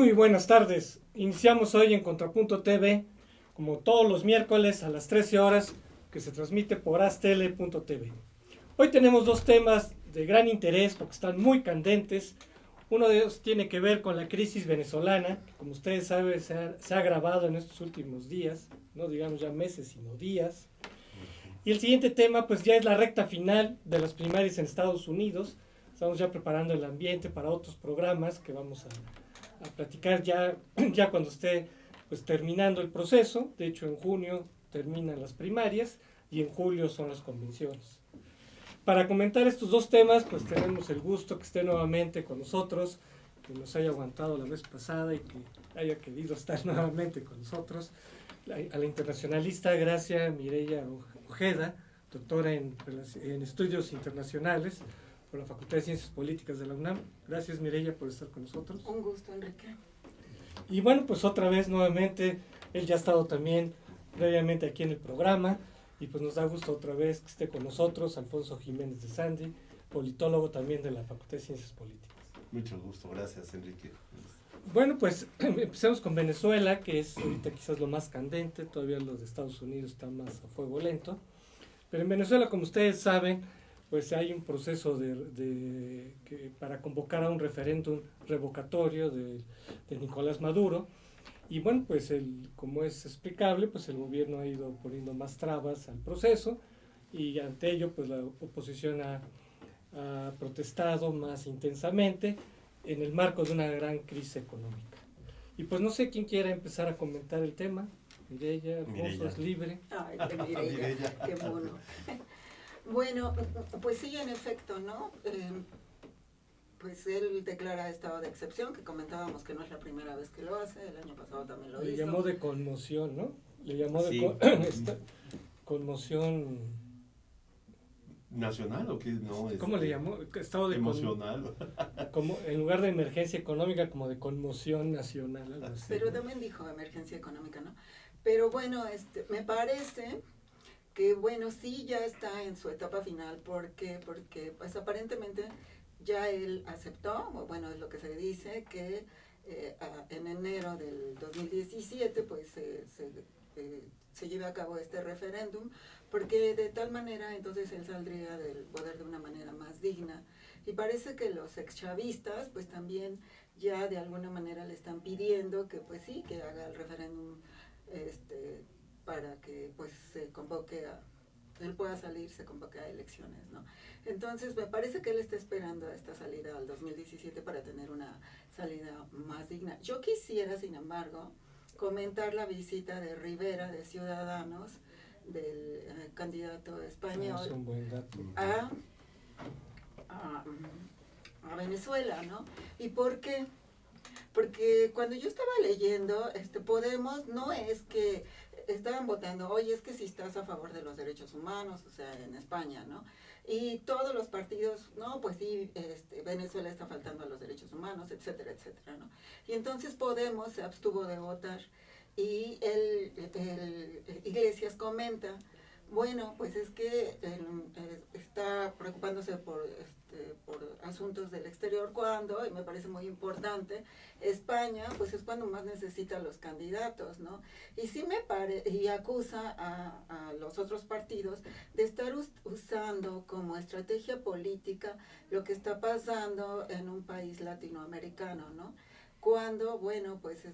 Muy buenas tardes. Iniciamos hoy en Contrapunto TV, como todos los miércoles a las 13 horas, que se transmite por astl.tv. Hoy tenemos dos temas de gran interés porque están muy candentes. Uno de ellos tiene que ver con la crisis venezolana, que como ustedes saben se ha agravado en estos últimos días, no digamos ya meses, sino días. Y el siguiente tema pues ya es la recta final de las primarias en Estados Unidos. Estamos ya preparando el ambiente para otros programas que vamos a platicar ya cuando esté pues terminando el proceso. De hecho en junio terminan las primarias y en julio son las convenciones. Para comentar estos dos temas pues tenemos el gusto que esté nuevamente con nosotros, que nos haya aguantado la vez pasada y que haya querido estar nuevamente con nosotros, a la internacionalista Gracia Mireya Ojeda, doctora en estudios internacionales por la Facultad de Ciencias Políticas de la UNAM. Gracias, Mireya, por estar con nosotros. Un gusto, Enrique. Y bueno, pues otra vez nuevamente, él ya ha estado también previamente aquí en el programa y pues nos da gusto otra vez que esté con nosotros Alfonso Jiménez de Sandi, politólogo también de la Facultad de Ciencias Políticas. Mucho gusto, gracias, Enrique. Bueno, pues empecemos con Venezuela, que es ahorita quizás lo más candente. Todavía los de Estados Unidos están más a fuego lento, pero en Venezuela, como ustedes saben, pues hay un proceso para convocar a un referéndum revocatorio de Nicolás Maduro. Y bueno, pues como es explicable, pues el gobierno ha ido poniendo más trabas al proceso y ante ello pues la oposición ha protestado más intensamente en el marco de una gran crisis económica. Y pues no sé quién quiera empezar a comentar el tema. Mireya, Alfonso, es libre. Ay, Mireya, qué mono. Bueno, pues sí, en efecto, ¿no? Pues él declara estado de excepción, que comentábamos que no es la primera vez que lo hace, el año pasado también lo hizo. Le llamó de conmoción, ¿no? Le llamó Sí. de conmoción. ¿Nacional o qué? No, ¿Cómo le llamó? Estado de emocional. como en lugar de emergencia económica, como de conmoción nacional, algo así. Pero también dijo emergencia económica, ¿no? Pero bueno, me parece que bueno, sí ya está en su etapa final, porque pues aparentemente ya él aceptó, bueno, es lo que se dice, que en enero del 2017 pues se lleve a cabo este referéndum, porque de tal manera entonces él saldría del poder de una manera más digna. Y parece que los exchavistas pues también ya de alguna manera le están pidiendo que pues sí, que haga el referéndum para que pues se convoque él pueda salir, se convoque a elecciones, ¿no? Entonces me parece que él está esperando a esta salida al 2017 para tener una salida más digna. Yo quisiera, sin embargo, comentar la visita de Rivera, de Ciudadanos, del candidato español, es un buen dato. a Venezuela, ¿no? ¿Y por qué? Porque cuando yo estaba leyendo, Podemos no es que estaban votando, oye, es que si estás a favor de los derechos humanos, o sea, en España, ¿no? Y todos los partidos, no, pues sí, Venezuela está faltando a los derechos humanos, etcétera, etcétera, ¿no? Y entonces Podemos se abstuvo de votar y Iglesias comenta, bueno, pues es que está preocupándose por asuntos del exterior cuando, y me parece muy importante, España pues es cuando más necesita a los candidatos, ¿no? Y sí y acusa a los otros partidos de estar usando como estrategia política lo que está pasando en un país latinoamericano, ¿no? Cuando, bueno, pues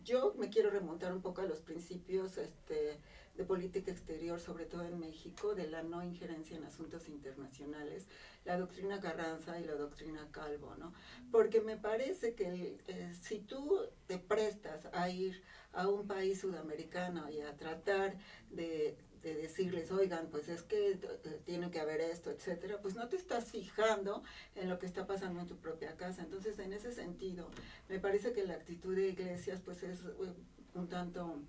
yo me quiero remontar un poco a los principios de política exterior, sobre todo en México, de la no injerencia en asuntos internacionales, la doctrina Carranza y la doctrina Calvo, ¿no? Porque me parece que si tú te prestas a ir a un país sudamericano y a tratar de decirles, oigan, pues es que tiene que haber esto, etcétera, pues no te estás fijando en lo que está pasando en tu propia casa. Entonces, en ese sentido, me parece que la actitud de Iglesias, pues es un tanto...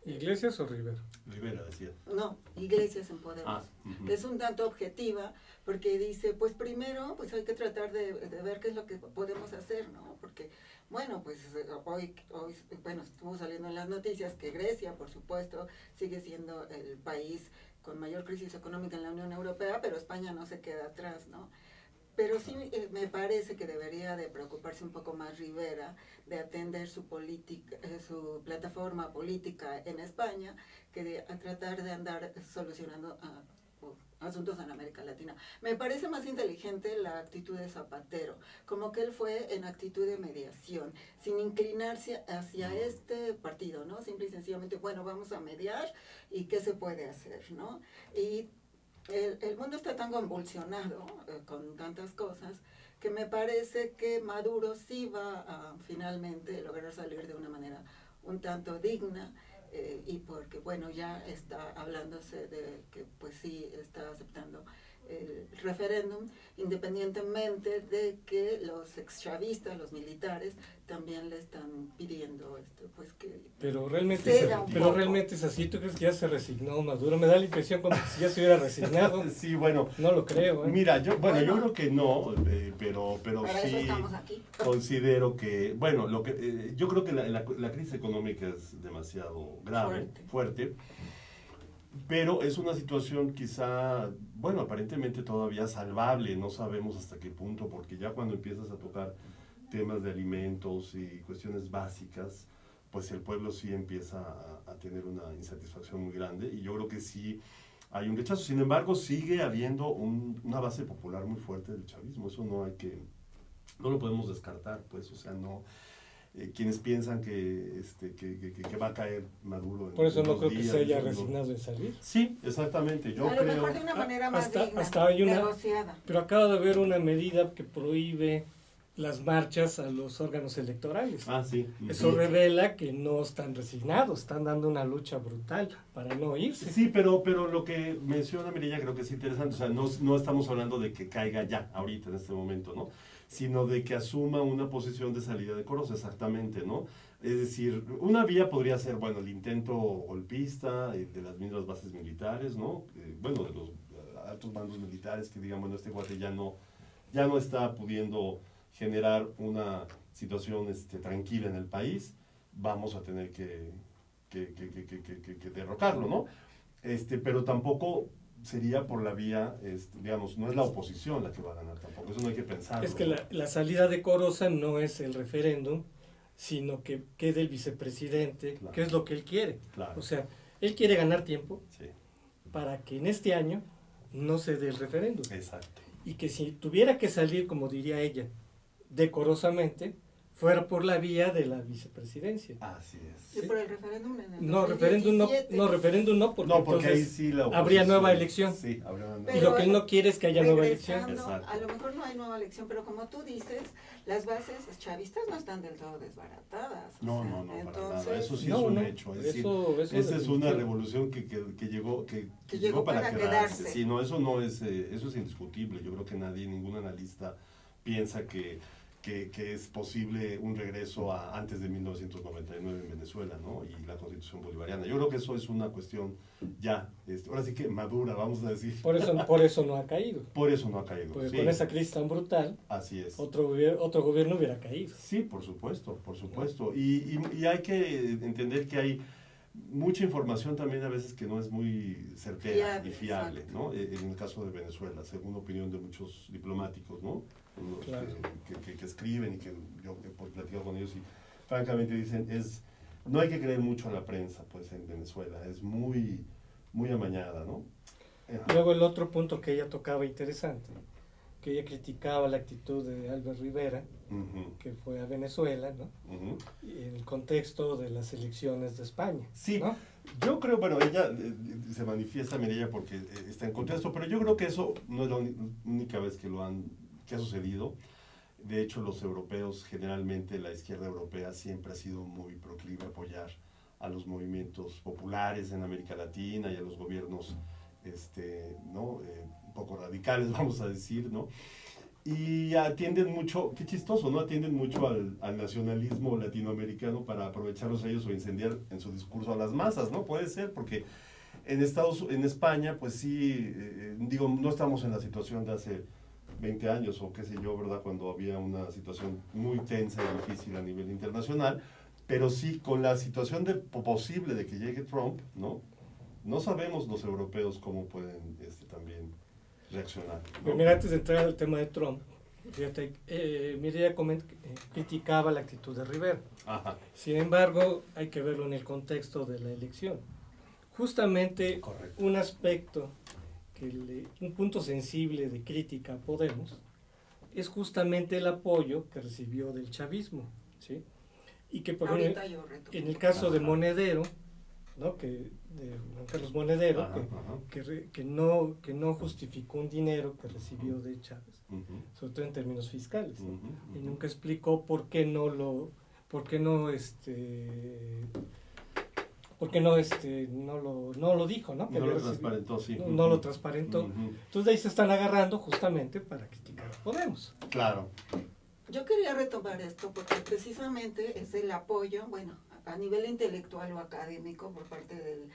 ¿Iglesias o Rivera? Rivera decía. No, Iglesias en Podemos. Es un tanto objetiva, porque dice, pues primero, pues hay que tratar de ver qué es lo que podemos hacer, ¿no? Porque, bueno, pues hoy bueno, estuvo saliendo en las noticias que Grecia, por supuesto, sigue siendo el país con mayor crisis económica en la Unión Europea, pero España no se queda atrás, ¿no? Pero sí me parece que debería de preocuparse un poco más Rivera de atender su política, su plataforma política en España, que de a tratar de andar solucionando asuntos en América Latina. Me parece más inteligente la actitud de Zapatero, como que él fue en actitud de mediación, sin inclinarse hacia este partido, ¿no? Simple y sencillamente, bueno, vamos a mediar y qué se puede hacer, ¿no? Y el mundo está tan convulsionado con tantas cosas que me parece que Maduro sí va a finalmente lograr salir de una manera un tanto digna, y porque bueno, ya está hablándose de que pues sí está aceptando el referéndum, independientemente de que los exchavistas, los militares, también le están pidiendo pues que pero realmente realmente es así. ¿Tú crees que ya se resignó Maduro? Me da la impresión como si ya se hubiera resignado. Sí, bueno. No lo creo. Mira, yo creo que no, pero para sí eso estamos aquí. considero que, bueno, yo creo que la crisis económica es demasiado grave, fuerte. Pero es una situación quizá, bueno, aparentemente todavía salvable, no sabemos hasta qué punto, porque ya cuando empiezas a tocar temas de alimentos y cuestiones básicas, pues el pueblo sí empieza a tener una insatisfacción muy grande, y yo creo que sí hay un rechazo. Sin embargo, sigue habiendo una base popular muy fuerte del chavismo, eso no lo podemos descartar, pues, o sea, no... quienes piensan que va a caer Maduro en por eso no creo días, que se haya resignado en salir. Sí, exactamente. Yo a creo... lo mejor de una manera más digna, hasta hay una, negociada. pero acaba de haber una medida que prohíbe las marchas a los órganos electorales. Ah, sí. Eso revela que no están resignados, están dando una lucha brutal para no irse. Sí, pero lo que menciona Mireya creo que es interesante. O sea, no estamos hablando de que caiga ya, ahorita, en este momento, ¿no? Sino de que asuma una posición de salida decorosa, exactamente, ¿no? Es decir, una vía podría ser, bueno, el intento golpista de las mismas bases militares, ¿no? Bueno, de los altos mandos militares que digan, bueno, este cuate ya no está pudiendo generar una situación tranquila en el país, vamos a tener que derrocarlo, ¿no? Pero tampoco sería por la vía, digamos, no es la oposición la que va a ganar tampoco, eso no hay que pensarlo. Es que la salida decorosa no es el referéndum, sino que quede el vicepresidente, claro, que es lo que él quiere. Claro. O sea, él quiere ganar tiempo, sí, para que en este año no se dé el referéndum. Exacto. Y que si tuviera que salir, como diría ella, decorosamente, fuera por la vía de la vicepresidencia. Así es. ¿Y por el referéndum en el No, referéndum no, porque ahí sí la habría nueva elección. Sí, habría nueva elección. Y lo que él no quiere es que haya nueva elección. A lo mejor no hay nueva elección, pero como tú dices, las bases chavistas no están del todo desbaratadas. No, entonces, para nada. Eso sí es un hecho. Es decir, esa es una revolución que llegó para quedarse. Sí, no, eso es indiscutible. Yo creo que ningún analista piensa que es posible un regreso a antes de 1999 en Venezuela, ¿no? Y la Constitución bolivariana. Yo creo que eso es una cuestión ya, ahora sí que madura, vamos a decir. Por eso no ha caído. Por eso no ha caído. Porque sí, con esa crisis tan brutal, así es, otro gobierno hubiera caído. Sí, por supuesto. Y hay que entender que hay mucha información también a veces que no es muy certera y fiable, ¿no? En el caso de Venezuela, según opinión de muchos diplomáticos, ¿no? Claro. Que escriben y que yo he platicado con ellos y francamente dicen, no hay que creer mucho a la prensa, pues, en Venezuela, es muy, muy amañada, ¿no? Luego el otro punto que ella tocaba interesante, que ella criticaba la actitud de Albert Rivera, que fue a Venezuela, ¿no? Y en el contexto de las elecciones de España. Sí, ¿no? Yo creo, bueno, ella se manifiesta, Mireya, porque está en contexto, pero yo creo que eso no es la única vez que ha sucedido. De hecho, los europeos, generalmente la izquierda europea siempre ha sido muy proclive a apoyar a los movimientos populares en América Latina y a los gobiernos un poco radicales, vamos a decir, ¿no? Y atienden mucho, qué chistoso, ¿no? Atienden mucho al nacionalismo latinoamericano para aprovecharlos a ellos o incendiar en su discurso a las masas, ¿no? Puede ser, porque en España, pues sí, no estamos en la situación de hace 20 años o qué sé yo, ¿verdad? Cuando había una situación muy tensa y difícil a nivel internacional, pero sí con la situación posible de que llegue Trump, ¿no? No sabemos los europeos cómo pueden también reaccionario, ¿no? Pero mira, antes de entrar al tema de Trump, fíjate, Mireya criticaba la actitud de Rivera. Ajá. Sin embargo, hay que verlo en el contexto de la elección. Justamente Correcto. un aspecto, un punto sensible de crítica a Podemos, es justamente el apoyo que recibió del chavismo, ¿sí? Y que por Ahorita ejemplo, yo retomo. en el caso de Ajá. Monedero, ¿no? De Juan Carlos Monedero, Ajá, ajá. que no justificó un dinero que recibió de Chávez, Ujú, sobre todo en términos fiscales, ¿no? ujú, Y ujú. nunca explicó por qué no lo dijo, ¿no? Que No había lo recibido. transparentó, sí. No lo transparentó. Ujú. Entonces de ahí se están agarrando justamente para criticar a Podemos. Claro. Yo quería retomar esto porque precisamente es el apoyo, bueno, a nivel intelectual o académico por parte de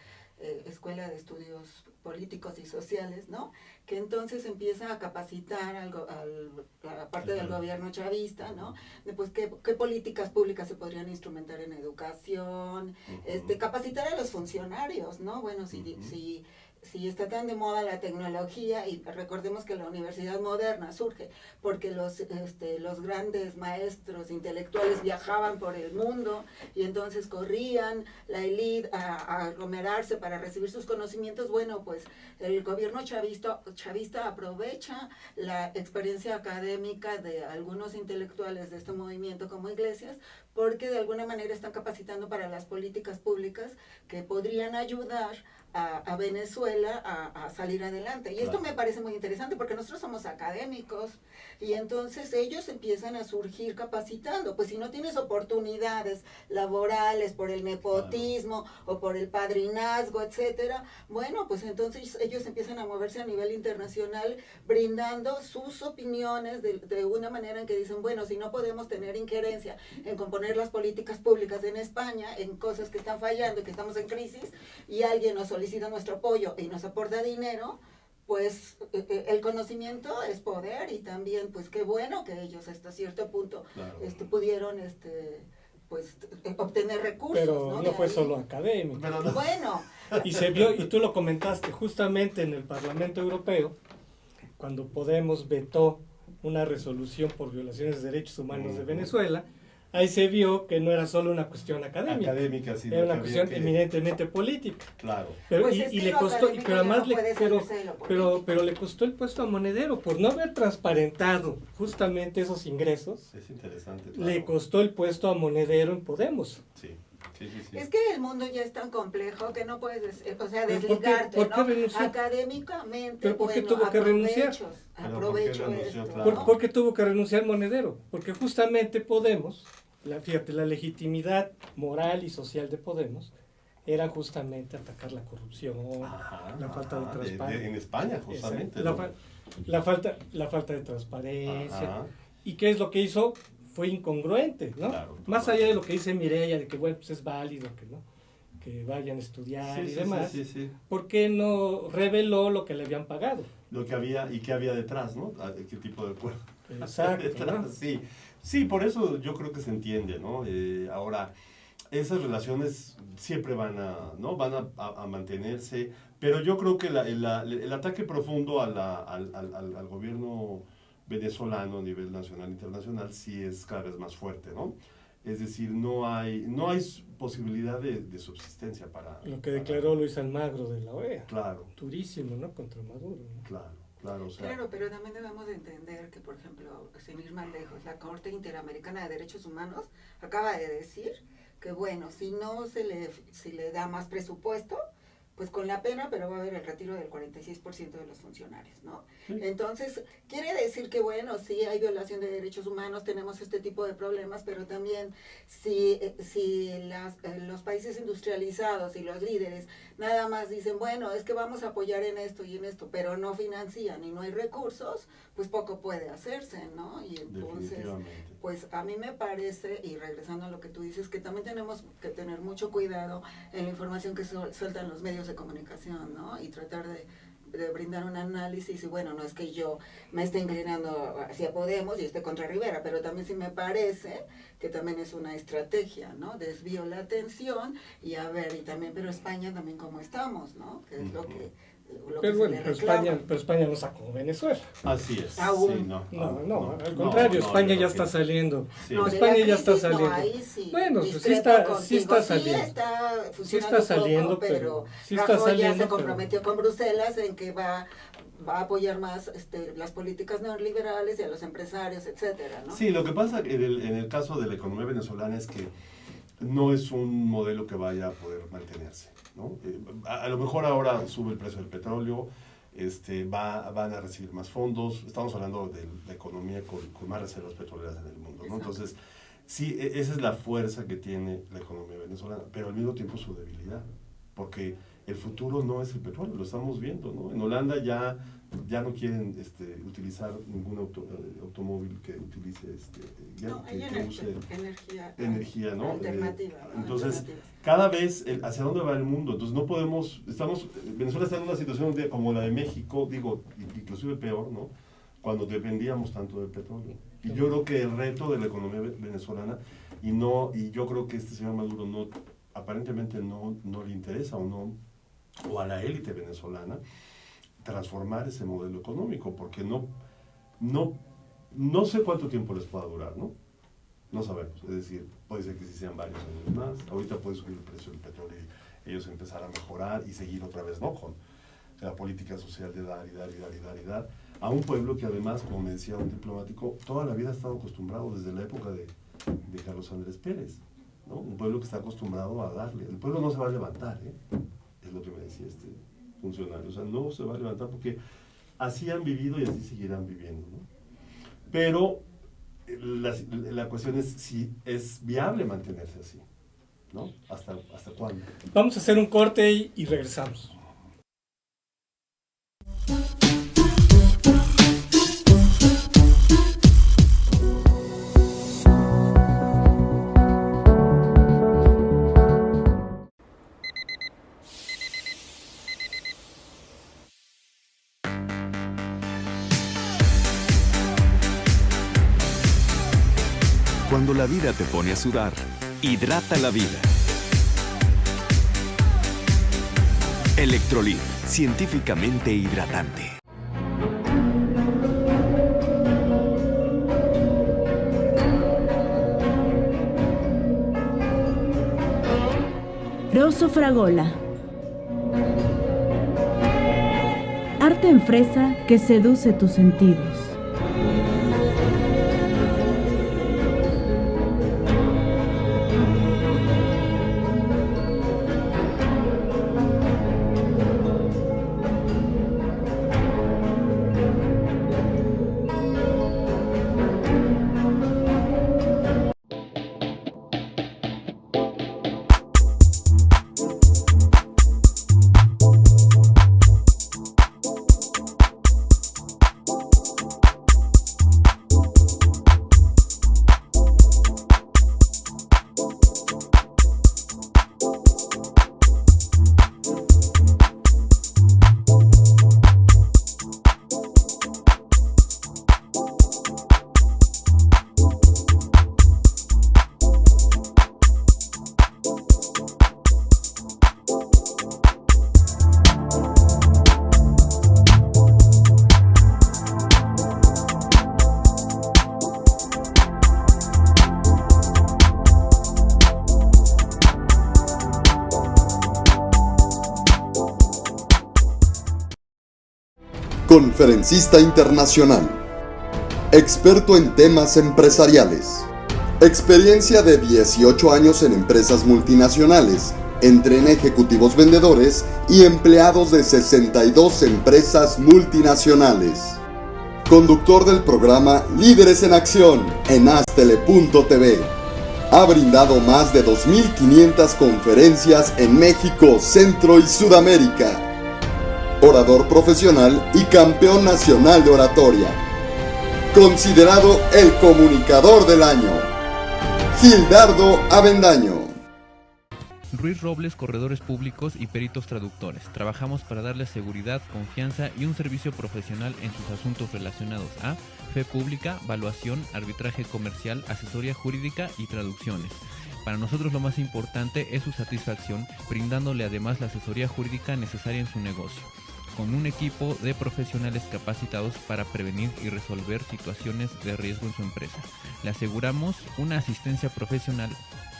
Escuela de Estudios Políticos y Sociales, ¿no? Que entonces empieza a capacitar a la parte del gobierno chavista, ¿no? De pues qué políticas públicas se podrían instrumentar en educación, capacitar a los funcionarios, ¿no? Bueno, si está tan de moda la tecnología, y recordemos que la universidad moderna surge porque los grandes maestros intelectuales viajaban por el mundo y entonces corrían la élite a aglomerarse para recibir sus conocimientos. Bueno, pues el gobierno chavista aprovecha la experiencia académica de algunos intelectuales de este movimiento como Iglesias, porque de alguna manera están capacitando para las políticas públicas que podrían ayudar a Venezuela a salir adelante. Y esto me parece muy interesante porque nosotros somos académicos y entonces ellos empiezan a surgir capacitando. Pues si no tienes oportunidades laborales por el nepotismo o por el padrinazgo, etcétera, bueno, pues entonces ellos empiezan a moverse a nivel internacional brindando sus opiniones de una manera en que dicen, bueno, si no podemos tener injerencia en componer las políticas públicas en España, en cosas que están fallando y que estamos en crisis, y alguien nos solicita nuestro apoyo y nos aporta dinero, pues el conocimiento es poder, y también pues qué bueno que ellos hasta cierto punto pudieron pues obtener recursos. Pero no fue solo académico. Pero no. Bueno. Y se vio, y tú lo comentaste, justamente en el Parlamento Europeo, cuando Podemos vetó una resolución por violaciones de derechos humanos de Venezuela, ahí se vio que no era solo una cuestión académica, sino era una cuestión eminentemente política. Claro. Pero, pues y le costó, pero además pero le costó el puesto a Monedero por no haber transparentado justamente esos ingresos. Es interesante. Claro. Le costó el puesto a Monedero en Podemos. Sí. Es que el mundo ya es tan complejo que no puedes, desligarte, ¿Por qué ¿no? renunció? Académicamente, ¿Pero por qué tuvo que renunciar? Aprovecho esto, Claro. ¿Por qué tuvo que renunciar Monedero? Porque justamente Podemos, la legitimidad moral y social de Podemos era justamente atacar la corrupción, la falta de transparencia. En España, justamente. La falta de transparencia. ¿Y qué es lo que hizo? Fue incongruente, ¿no? Claro, más allá de lo que dice Mireya, de que bueno, pues es válido que vayan a estudiar y demás, ¿por qué no reveló lo que le habían pagado? Lo que había y qué había detrás, ¿no? ¿Qué tipo de acuerdo? Exacto, ¿no? Sí, por eso yo creo que se entiende, ¿no? Ahora, esas relaciones siempre van a mantenerse, pero yo creo que el ataque profundo al gobierno venezolano a nivel nacional e internacional sí es cada vez más fuerte, ¿no? Es decir, no hay posibilidad de subsistencia para... Lo que declaró Luis Almagro de la OEA. Claro. Durísimo, ¿no? Contra Maduro, ¿no? Claro. O sea, claro, pero también debemos de entender que, por ejemplo, sin ir más lejos, la Corte Interamericana de Derechos Humanos acaba de decir que, bueno, si le da más presupuesto, pues con la pena, pero va a haber el retiro del 46% de los funcionarios, ¿no? Sí. Entonces, quiere decir que, bueno, sí hay violación de derechos humanos, tenemos este tipo de problemas, pero también si los países industrializados y los líderes nada más dicen, bueno, es que vamos a apoyar en esto y en esto, pero no financian y no hay recursos, pues poco puede hacerse, ¿no? Y entonces, pues a mí me parece, y regresando a lo que tú dices, que también tenemos que tener mucho cuidado en la información que sueltan los medios de comunicación, ¿no? Y tratar de brindar un análisis, y bueno, no es que yo me esté inclinando hacia Podemos y esté contra Rivera, pero también sí me parece que también es una estrategia, ¿no? Desvío la atención y a ver, y también, pero España también cómo estamos, ¿no? Que es lo que lo Pero que bueno, se le pero reclama. España no sacó Venezuela. Así es. Aún. Sí, no, Al contrario, España yo ya creo está que- saliendo. Sí. No, de España la ya está crisis, no, saliendo. ahí sí, Bueno, pues sí discrepo está contigo. saliendo. Sí está Sí funcionando está saliendo, poco, pero sí está Rajoy ya saliendo, se comprometió con Bruselas en que va a apoyar más las políticas neoliberales y a los empresarios, etcétera, ¿no? Sí, lo que pasa en el caso de la economía venezolana es que no es un modelo que vaya a poder mantenerse, ¿no? A lo mejor ahora sube el precio del petróleo, van a recibir más fondos, estamos hablando de la economía con más reservas petroleras en el mundo, ¿no? Exacto. Entonces, sí, esa es la fuerza que tiene la economía venezolana, pero al mismo tiempo su debilidad, porque el futuro no es el petróleo, lo estamos viendo, ¿no? En Holanda ya no quieren utilizar ningún automóvil que utilice No, hay que use energía, ¿no? Alternativa. ¿no? Entonces, Alternativas. cada vez hacia dónde va el mundo. Entonces no podemos, Venezuela está en una situación como la de México, digo, inclusive peor, ¿no? Cuando dependíamos tanto del petróleo. Y yo creo que el reto de la economía venezolana, y yo creo que este señor Maduro aparentemente no le interesa o a la élite venezolana, transformar ese modelo económico, porque no sé cuánto tiempo les pueda durar, ¿no? No sabemos, es decir, puede ser que sí sean varios años más, ahorita puede subir el precio del petróleo y ellos empezar a mejorar y seguir otra vez, ¿no? Con la política social de dar y dar, a un pueblo que además, como me decía un diplomático, toda la vida ha estado acostumbrado desde la época de Carlos Andrés Pérez, ¿no? Un pueblo que está acostumbrado a darle, el pueblo no se va a levantar, es lo que me decía este funcionario, o sea, no se va a levantar porque así han vivido y así seguirán viviendo, ¿no? Pero la cuestión es si es viable mantenerse así, ¿no? ¿Hasta cuándo? Vamos a hacer un corte y regresamos. Cuando la vida te pone a sudar, hidrata la vida. Electrolit, científicamente hidratante. Rosso Fragola. Arte en fresa que seduce tus sentidos. Conferencista internacional, experto en temas empresariales, experiencia de 18 años en empresas multinacionales, entrena ejecutivos vendedores y empleados de 62 empresas multinacionales. Conductor del programa Líderes en Acción en Astele.tv. Ha brindado más de 2.500 conferencias en México, Centro y Sudamérica. Orador profesional y campeón nacional de oratoria. Considerado el comunicador del año. Gildardo Avendaño. Ruiz Robles, corredores públicos y peritos traductores. Trabajamos para darles seguridad, confianza y un servicio profesional en sus asuntos relacionados a fe pública, valuación, arbitraje comercial, asesoría jurídica y traducciones. Para nosotros lo más importante es su satisfacción, brindándole además la asesoría jurídica necesaria en su negocio. con un equipo de profesionales capacitados para prevenir y resolver situaciones de riesgo en su empresa. Le aseguramos una asistencia profesional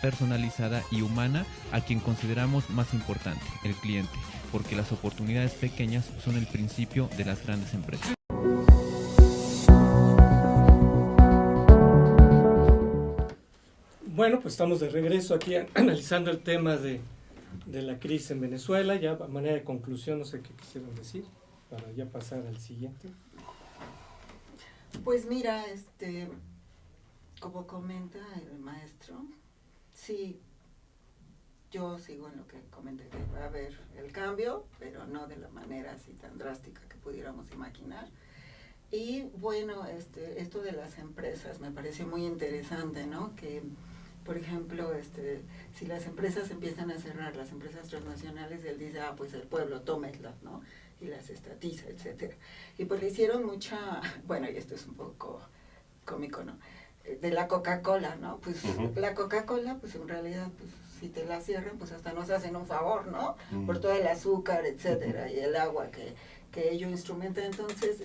personalizada y humana a quien consideramos más importante, el cliente, porque las oportunidades pequeñas son el principio de las grandes empresas. Bueno, pues estamos de regreso aquí analizando el tema de la crisis en Venezuela. Ya a manera de conclusión, no sé qué quisieran decir, para ya pasar al siguiente. Pues mira, como comenta el maestro, sí, yo sigo en lo que comenté, que va a haber el cambio, pero no de la manera así tan drástica que pudiéramos imaginar. Y bueno, esto de las empresas me pareció muy interesante, ¿no? Que, por ejemplo, si las empresas empiezan a cerrar, las empresas transnacionales, él dice, pues el pueblo, tómenlas, ¿no? Y las estatiza, etcétera. Y pues le hicieron mucha, bueno, y esto es un poco cómico, ¿no? De la Coca-Cola, ¿no? Pues la Coca-Cola, pues en realidad, pues si te la cierran, pues hasta nos hacen un favor, ¿no? Por todo el azúcar, etcétera, y el agua que ello instrumenta. Entonces,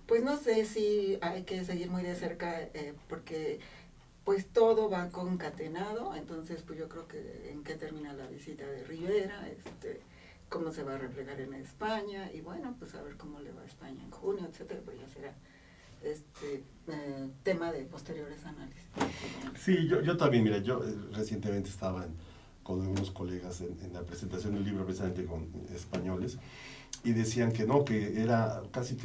pues no sé si hay que seguir muy de cerca, porque pues todo va concatenado. Entonces, pues yo creo que en qué termina la visita de Rivera, cómo se va a reflejar en España, y bueno, pues a ver cómo le va a España en junio, etcétera, pues ya será tema de posteriores análisis. Sí, yo también, mira, yo recientemente estaba con algunos colegas en la presentación del libro precisamente con españoles, y decían que no, que era casi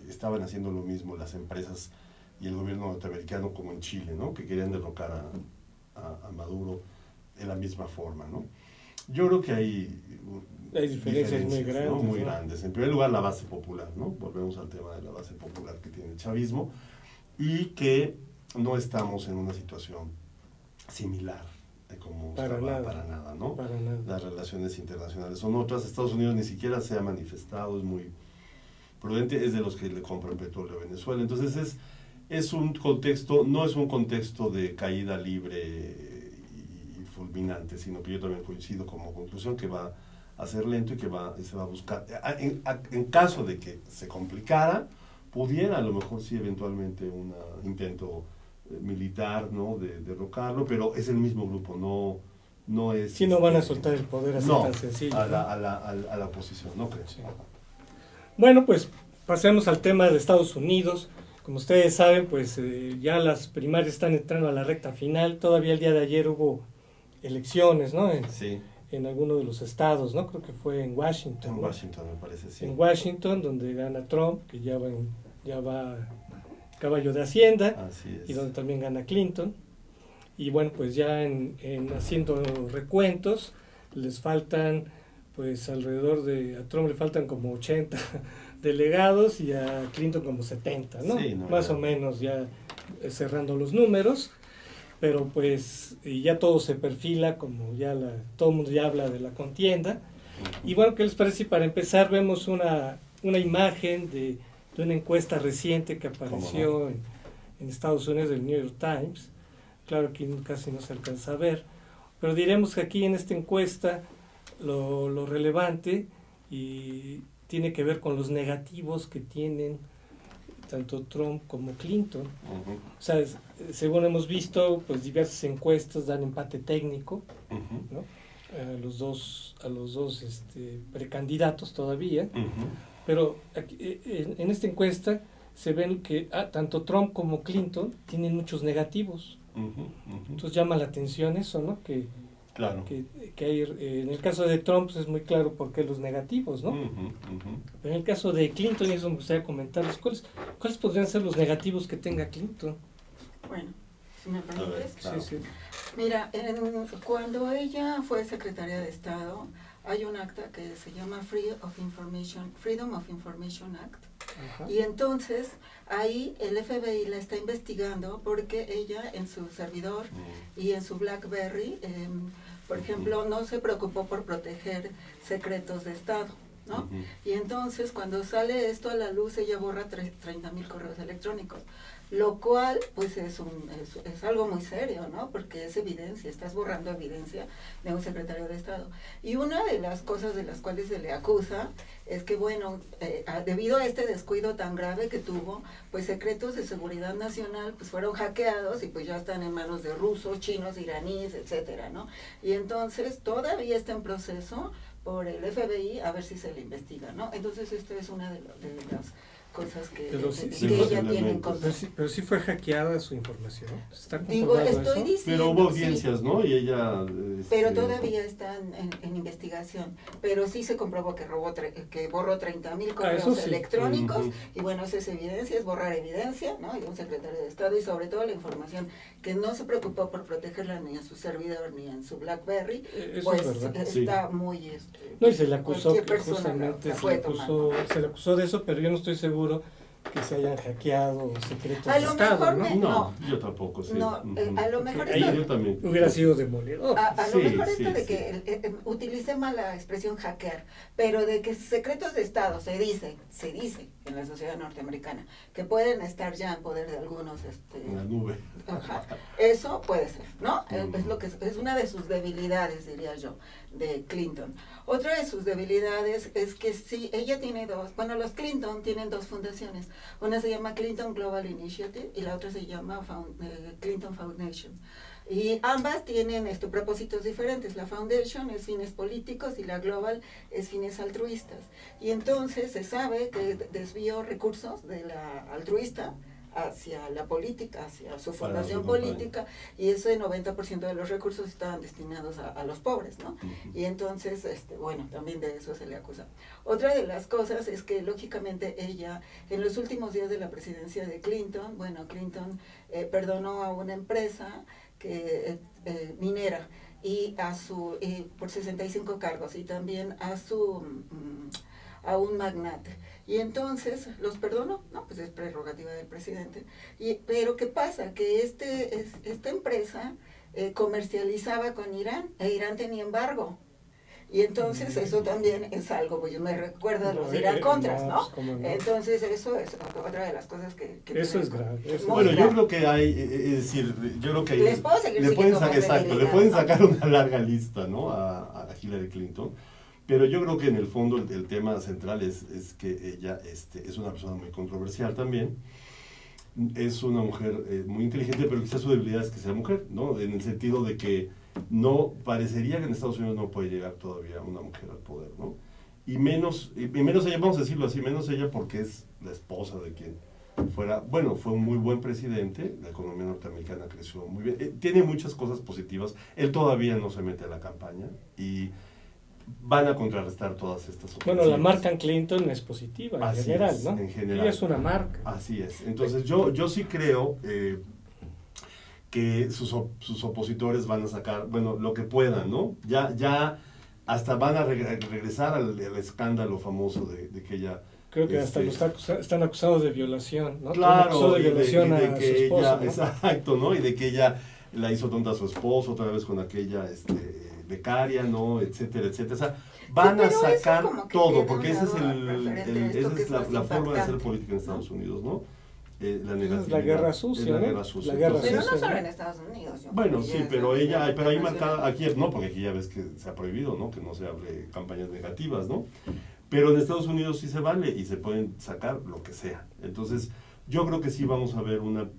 estaban haciendo lo mismo las empresas y el gobierno norteamericano como en Chile, ¿no? Que querían derrocar a Maduro de la misma forma, ¿no? Yo creo que hay diferencias muy grandes, ¿no? Muy grandes. En primer lugar, la base popular, ¿no? Volvemos al tema de la base popular que tiene el chavismo, y que no estamos en una situación similar como para nada, ¿no? Para nada. Las relaciones internacionales son otras. Estados Unidos ni siquiera se ha manifestado, es muy prudente, es de los que le compran petróleo a Venezuela. Entonces es un contexto, no es un contexto de caída libre y fulminante, sino que yo también coincido como conclusión que va a ser lento y que se va a buscar. En caso de que se complicara, pudiera a lo mejor sí eventualmente un intento militar, ¿no? De derrocarlo, pero es el mismo grupo, no es... Sí, no van a soltar el poder así tan sencillo. A la oposición, no creo. Sí. Bueno, pues pasemos al tema de Estados Unidos. Como ustedes saben, pues ya las primarias están entrando a la recta final. Todavía el día de ayer hubo elecciones, ¿no? En alguno de los estados, ¿no? Creo que fue en Washington. En Washington, me parece, sí. En Washington, donde gana Trump, que ya va caballo de Hacienda. Así es. Y donde también gana Clinton. Y bueno, pues ya en haciendo recuentos, les faltan, pues alrededor a Trump le faltan como 80 delegados y a Clinton como 70, ¿no? Sí, Más o menos ya cerrando los números, pero pues y ya todo se perfila, como ya todo el mundo ya habla de la contienda. Y bueno, ¿qué les parece si para empezar vemos una imagen de una encuesta reciente que apareció en Estados Unidos del New York Times? Claro que casi no se alcanza a ver, pero diremos que aquí en esta encuesta lo relevante y tiene que ver con los negativos que tienen tanto Trump como Clinton. O sea, según hemos visto, pues diversas encuestas dan empate técnico, ¿no? A los dos precandidatos todavía, pero aquí, en esta encuesta se ven que tanto Trump como Clinton tienen muchos negativos. Entonces llama la atención eso, ¿no? Claro. Que hay, en el caso de Trump pues es muy claro por qué los negativos, ¿no? Pero en el caso de Clinton, y eso me gustaría comentarles, ¿cuáles podrían ser los negativos que tenga Clinton? Bueno, si me permites. Claro. Sí. Mira, cuando ella fue secretaria de Estado, hay un acta que se llama Freedom of Information Act. Ajá. Y entonces ahí el FBI la está investigando porque ella en su servidor y en su BlackBerry, por ejemplo, no se preocupó por proteger secretos de Estado. ¿no? Ujú. Y entonces cuando sale esto a la luz, ella borra 30,000 correos electrónicos, lo cual pues es algo muy serio, ¿no? Porque es evidencia, estás borrando evidencia de un secretario de Estado. Y una de las cosas de las cuales se le acusa es que, bueno, debido a este descuido tan grave que tuvo, pues secretos de seguridad nacional pues fueron hackeados y pues ya están en manos de rusos, chinos, iraníes, etcétera, ¿no? Y entonces todavía está en proceso por el FBI a ver si se le investiga, ¿no? Entonces esta es una de las cosas que ella tiene en contra. Pero sí fue hackeada su información. ¿Está Digo, comprobado estoy eso? diciendo, Pero hubo audiencias, sí, ¿no? Y ella... pero todavía está en investigación. Pero sí se comprobó que borró 30,000 correos eso sí. electrónicos. Ujú. Y bueno, esa es evidencia, es borrar evidencia, ¿no? Y un secretario de Estado, y sobre todo la información que no se preocupó por protegerla ni en su servidor ni en su BlackBerry, Eso pues es verdad. está muy... No, y se le acusó cualquier que persona justamente la se puede le tomar, acusó de eso, pero yo no estoy seguro que se hayan hackeado secretos A de lo Estado, mejor ¿no? No, yo tampoco, sí. No, Ujú. a lo mejor Ahí esto- Yo también. Hubiera sido demoledor. A Sí, lo mejor sí, esto de sí. que utilicé mal la expresión hackear, pero de que secretos de Estado se dice en la sociedad norteamericana que pueden estar ya en poder de algunos, En la nube. ajá, eso puede ser, ¿no? Ujú. Es lo que es una de sus debilidades, diría yo, de Clinton. Otra de sus debilidades es que sí, ella tiene los Clinton tienen dos fundaciones. Una se llama Clinton Global Initiative y la otra se llama Clinton Foundation. Y ambas tienen propósitos diferentes. La Foundation es fines políticos y la Global es fines altruistas. Y entonces se sabe que desvió recursos de la altruista hacia la política, hacia su Para fundación su campaña. política, y ese 90% de los recursos estaban destinados a los pobres, ¿no? Ujú. Y entonces, bueno, también de eso se le acusa. Otra de las cosas es que, lógicamente, ella, en los últimos días de la presidencia de Clinton, Clinton perdonó a una empresa que minera, y por 65 cargos, y también a un magnate. Y entonces los perdonó, ¿no? Pues es prerrogativa del presidente. Pero ¿qué pasa? Que esta empresa comercializaba con Irán, e Irán tenía embargo. Y entonces eso también es algo, pues yo me recuerdo de los Irán Contras, ¿no? pues, ¿cómo no? Entonces eso es otra de las cosas que Eso tiene es grave. Eso muy Bueno, yo grave. creo que hay, es decir, yo creo que hay, Les puedo seguir le pueden siguiendo sacar, más exacto, le debilidades, pueden ¿no? sacar una larga lista, ¿no? A Hillary Clinton, pero yo creo que en el fondo el tema central es que ella es una persona muy controversial también, es una mujer muy inteligente, pero quizás su debilidad es que sea mujer, ¿no? En el sentido de que no parecería que en Estados Unidos no puede llegar todavía una mujer al poder, ¿no? Y menos ella, vamos a decirlo así, menos ella porque es la esposa de quien fue un muy buen presidente, la economía norteamericana creció muy bien, tiene muchas cosas positivas, él todavía no se mete a la campaña y van a contrarrestar todas estas Bueno, la ofensivas. marca en Clinton es positiva en Así general, es, ¿no? en general. Ella es una marca. Así es. Entonces yo sí creo que sus opositores van a sacar, bueno, lo que puedan, ¿no? Ya hasta van a regresar al escándalo famoso de que ella... Creo que hasta están acusados de violación, ¿no? Claro, Acusado de violación y de a que su esposo, ella, ¿no? exacto, ¿no? Y de que ella la hizo tonta a su esposo, otra vez con aquella becaria, ¿no? Etcétera, etcétera. O sea, van a pero eso sacar como que todo, queda porque una esa es, duda referente a esto, que es la más forma de hacer impactante, política en Estados Unidos, ¿no? La negatividad. la guerra sucia, Es la ¿no? guerra sucia. La guerra Pero Entonces, no sucia, solo ¿no? en Estados Unidos. yo bueno, creo que sí, ya es pero a nivel pero ahí internacional. marcada, aquí no, porque aquí ya ves que se ha prohibido, ¿no? Que no se hable campañas negativas, ¿no? Pero en Estados Unidos sí se vale y se pueden sacar lo que sea. Entonces, yo creo que sí vamos a ver un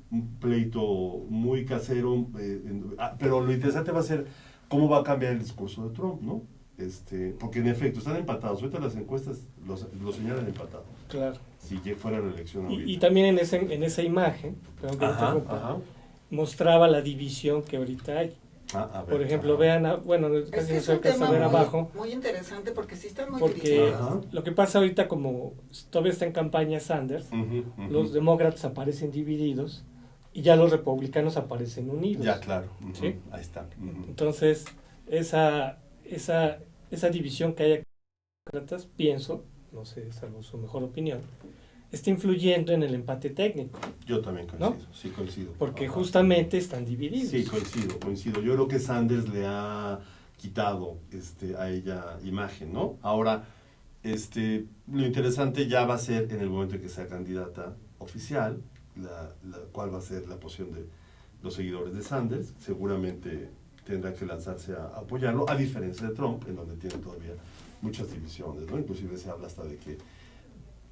pleito muy casero, pero lo interesante va a ser cómo va a cambiar el discurso de Trump, ¿no? Porque en efecto están empatados, ahorita las encuestas lo señalan empatados, Claro. si fuera la elección ahorita. Y también en esa imagen, perdón que me Ajá, interrumpa, ajá. mostraba la división que ahorita hay. A ver, Por ejemplo, ajá. vean, Es casi que no es se un alcanza a tema ver abajo, muy interesante porque sí están muy porque divididos. Ajá. lo que pasa ahorita, como todavía está en campaña Sanders, Ujú, ujú. los demócratas aparecen divididos y ya los republicanos aparecen unidos. Ya, claro. Ujú, ¿Sí? Ahí está. Ujú. Entonces, esa división que hay aquí, demócratas, pienso, no sé, salvo su mejor opinión, está influyendo en el empate técnico, Yo también coincido, ¿no? sí coincido. porque Ajá. justamente están divididos. Sí, coincido. Yo creo que Sanders le ha quitado a ella imagen, ¿no? Ahora, Lo interesante ya va a ser en el momento en que sea candidata oficial, cuál va a ser la posición de los seguidores de Sanders. Seguramente tendrá que lanzarse a apoyarlo, a diferencia de Trump, en donde tiene todavía muchas divisiones, ¿no? Inclusive se habla hasta de que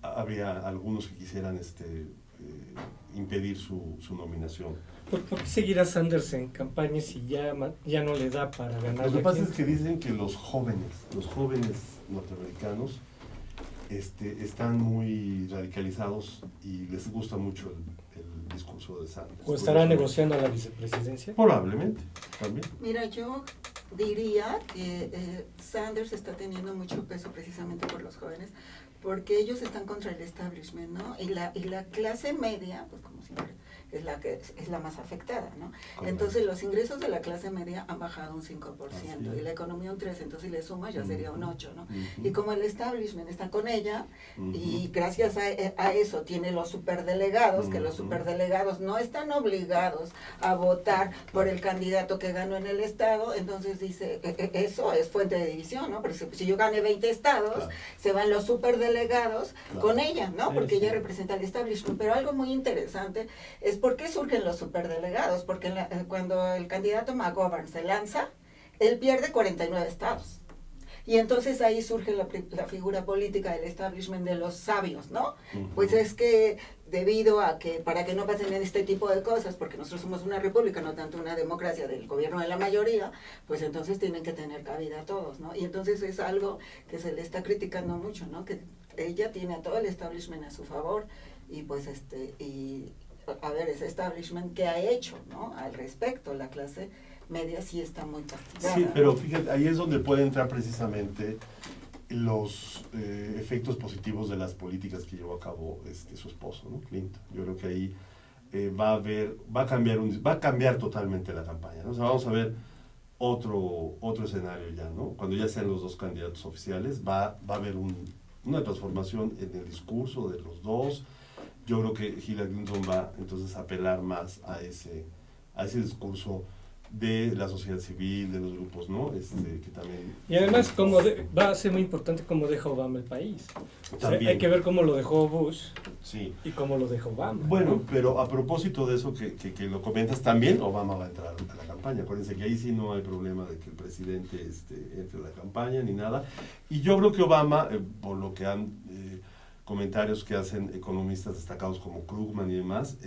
habría algunos que quisieran impedir su nominación. ¿Por qué seguirá Sanders en campaña si ya no le da para ganar? Lo que pasa es que dicen que los jóvenes norteamericanos están muy radicalizados y les gusta mucho el discurso de Sanders. ¿O estará negociando a la vicepresidencia? Probablemente, también. Mira, yo diría que Sanders está teniendo mucho peso precisamente por los jóvenes, porque ellos están contra el establishment, ¿no? Y la clase media, pues como siempre, es la más afectada, ¿no? Correcto. Entonces los ingresos de la clase media han bajado un 5% y la economía un 3%, entonces si le sumas ya sería un 8%, ¿no? Y como el establishment está con ella y gracias a eso tiene los superdelegados, que los superdelegados no están obligados a votar por el candidato que ganó en el estado, entonces dice, eso es fuente de división, ¿no? Porque si yo gané 20 estados, claro, se van los superdelegados, claro, con ella, ¿no? Porque ella representa al establishment. Pero algo muy interesante es por qué surgen los superdelegados, porque cuando el candidato McGovern se lanza, él pierde 49 estados. Y entonces ahí surge la figura política del establishment de los sabios, ¿no? Pues es que debido a que, para que no pasen este tipo de cosas, porque nosotros somos una república, no tanto una democracia del gobierno de la mayoría, pues entonces tienen que tener cabida todos, ¿no? Y entonces es algo que se le está criticando mucho, ¿no? Que ella tiene a todo el establishment a su favor, y pues a ver, ese establishment que ha hecho, ¿no? Al respecto, la clase media sí está muy castigada. Sí, pero fíjate, ahí es donde puede entrar precisamente los efectos positivos de las políticas que llevó a cabo su esposo, ¿no? Clinton. Yo creo que ahí va a cambiar totalmente la campaña, ¿no? O sea, vamos a ver otro escenario ya, ¿no? Cuando ya sean los dos candidatos oficiales, va a haber una transformación en el discurso de los dos. Yo creo que Hillary Clinton va entonces a apelar más a ese discurso de la sociedad civil, de los grupos, ¿no? Que también... Y además va a ser muy importante cómo deja Obama el país. O sea, hay que ver cómo lo dejó Bush, sí, y cómo lo dejó Obama. Bueno, ¿no? Pero a propósito de eso que lo comentas, también Obama va a entrar a la campaña. Acuérdense que ahí sí no hay problema de que el presidente entre a la campaña ni nada. Y yo creo que Obama, por lo que han... comentarios que hacen economistas destacados como Krugman y demás,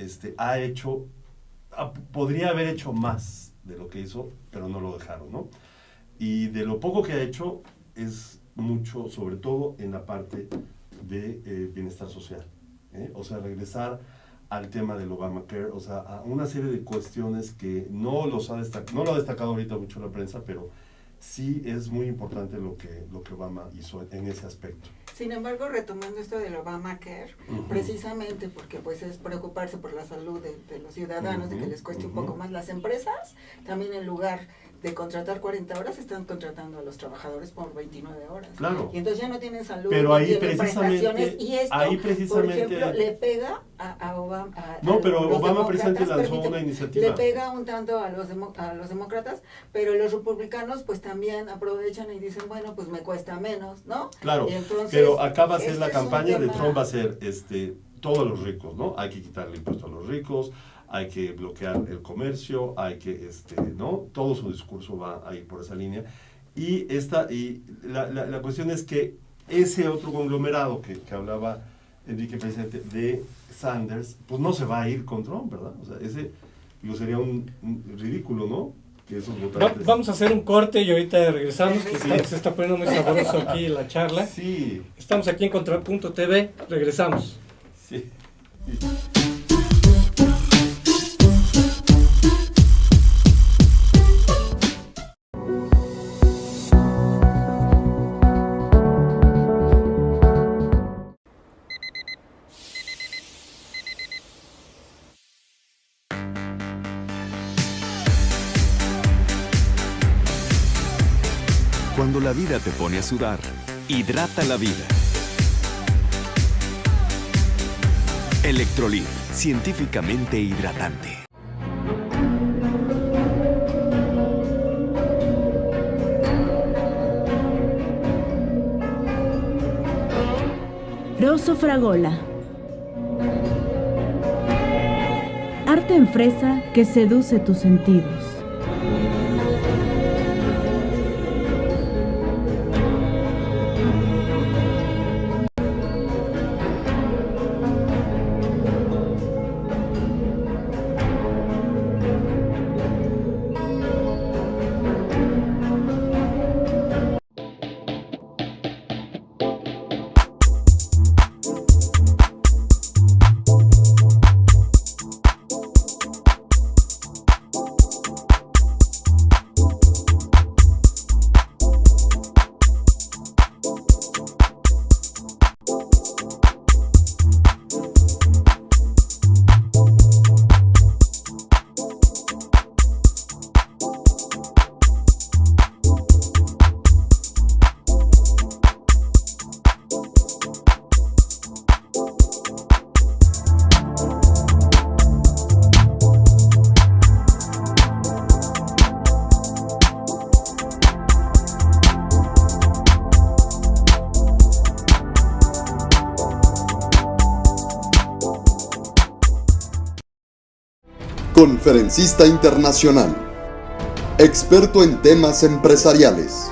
podría haber hecho más de lo que hizo, pero no lo dejaron, ¿no? Y de lo poco que ha hecho es mucho, sobre todo en la parte de bienestar social, o sea, regresar al tema del Obamacare, o sea, a una serie de cuestiones que no lo ha destacado ahorita mucho la prensa, pero sí es muy importante lo que Obama hizo en ese aspecto. Sin embargo, retomando esto del Obamacare, precisamente porque pues es preocuparse por la salud de los ciudadanos, de que les cueste un poco más. Las empresas también, en lugar de contratar 40 horas, están contratando a los trabajadores por 29 horas. Claro. Y entonces ya no tienen salud, pero no ahí tienen prestaciones, y esto, por ejemplo, le pega a Obama. No, pero Obama precisamente lanzó una iniciativa. Le pega un tanto a los demócratas, pero los republicanos pues también aprovechan y dicen, bueno, pues me cuesta menos, ¿no? Claro, y entonces, pero acá va a ser la campaña de Trump, va a ser todos los ricos, ¿no? Hay que quitarle impuestos a los ricos, hay que bloquear el comercio, hay que, ¿no? Todo su discurso va a ir por esa línea. Y la cuestión es que ese otro conglomerado que hablaba Enrique, presidente, de Sanders, pues no se va a ir con Trump, ¿verdad? O sea, sería un ridículo, ¿no? Que esos votantes... Vamos a hacer un corte y ahorita regresamos, que se está poniendo muy sabroso aquí la charla. Sí. Estamos aquí en Contrapunto TV, regresamos. Sí. Cuando la vida te pone a sudar, hidrata la vida. Electrolit, científicamente hidratante. Grosso Fragola. Arte en fresa que seduce tus sentidos. Conferencista internacional, experto en temas empresariales,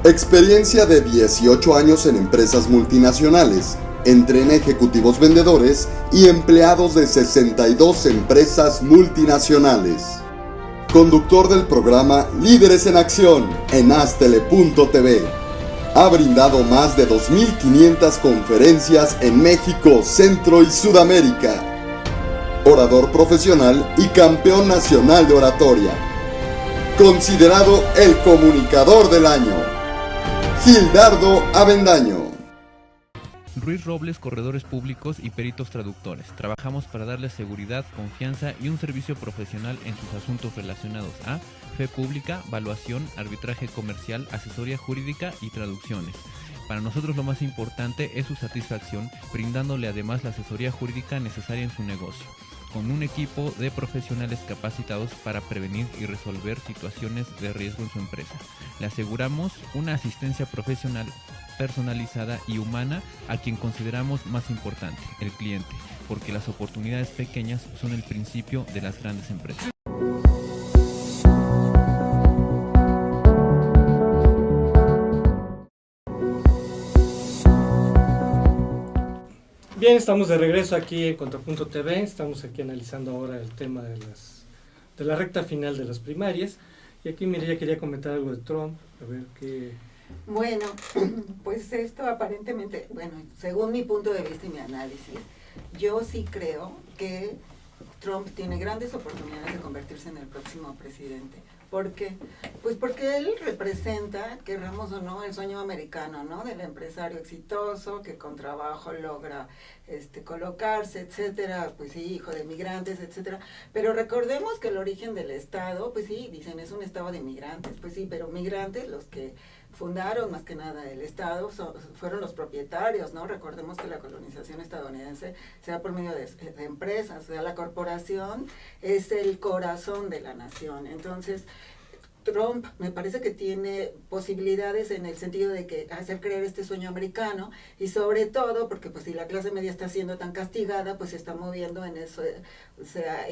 experiencia de 18 años en empresas multinacionales, entrena ejecutivos vendedores y empleados de 62 empresas multinacionales. Conductor del programa Líderes en Acción en Astele.tv. Ha brindado más de 2.500 conferencias en México, Centro y Sudamérica. Orador profesional y campeón nacional de oratoria. Considerado el comunicador del año. Gildardo Avendaño. Ruiz Robles, corredores públicos y peritos traductores. Trabajamos para darles seguridad, confianza y un servicio profesional en sus asuntos relacionados a fe pública, valuación, arbitraje comercial, asesoría jurídica y traducciones. Para nosotros lo más importante es su satisfacción, brindándole además la asesoría jurídica necesaria en su negocio, con un equipo de profesionales capacitados para prevenir y resolver situaciones de riesgo en su empresa. Le aseguramos una asistencia profesional personalizada y humana a quien consideramos más importante, el cliente, porque las oportunidades pequeñas son el principio de las grandes empresas. Bien, estamos de regreso aquí en Contrapunto TV. Estamos aquí analizando ahora el tema de la recta final de las primarias. Y aquí Mireya quería comentar algo de Trump, a ver qué... Bueno, pues esto aparentemente, bueno, según mi punto de vista y mi análisis, yo sí creo que Trump tiene grandes oportunidades de convertirse en el próximo presidente. ¿Por qué? Pues porque él representa, querramos o no, el sueño americano, ¿no? Del empresario exitoso que con trabajo logra colocarse, etcétera, pues sí, hijo de migrantes, etcétera. Pero recordemos que el origen del Estado, pues sí, dicen es un Estado de migrantes, pues sí, pero migrantes los que fundaron más que nada el Estado fueron los propietarios, ¿no? Recordemos que la colonización estadounidense se da por medio de empresas, o sea, la corporación es el corazón de la nación. Entonces, Trump me parece que tiene posibilidades en el sentido de que hacer creer este sueño americano y sobre todo porque pues si la clase media está siendo tan castigada pues se está moviendo en eso, o sea,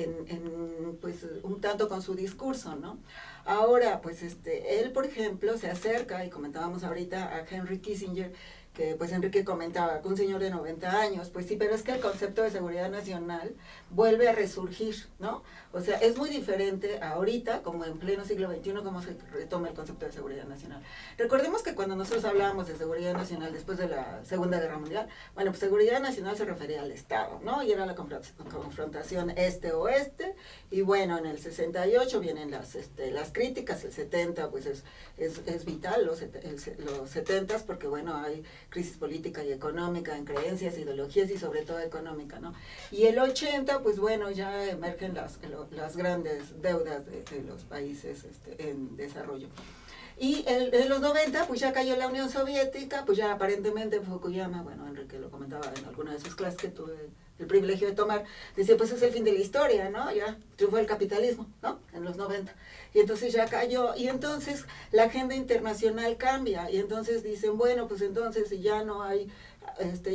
pues un tanto con su discurso, ¿no? Ahora pues él por ejemplo se acerca y comentábamos ahorita a Henry Kissinger, que pues Enrique comentaba, que un señor de 90 años, pues sí, pero es que el concepto de seguridad nacional vuelve a resurgir, ¿no? O sea, es muy diferente ahorita, como en pleno siglo XXI, cómo se retoma el concepto de seguridad nacional. Recordemos que cuando nosotros hablábamos de seguridad nacional después de la Segunda Guerra Mundial, bueno, pues seguridad nacional se refería al Estado, ¿no? Y era la confrontación este-oeste, y bueno, en el 68 vienen las críticas, el 70 pues es vital, los 70 porque bueno, hay crisis política y económica en creencias, ideologías y sobre todo económica, ¿no? Y el 80, pues bueno, ya emergen las grandes deudas de los países en desarrollo. Y en los 90, pues ya cayó la Unión Soviética, pues ya aparentemente Fukuyama, bueno, Enrique lo comentaba en alguna de sus clases que tuve el privilegio de tomar, decía, pues es el fin de la historia, ¿no? Ya triunfó el capitalismo, ¿no? En los 90. Y entonces ya cayó, y entonces la agenda internacional cambia, y entonces dicen, bueno, pues entonces si ya no hay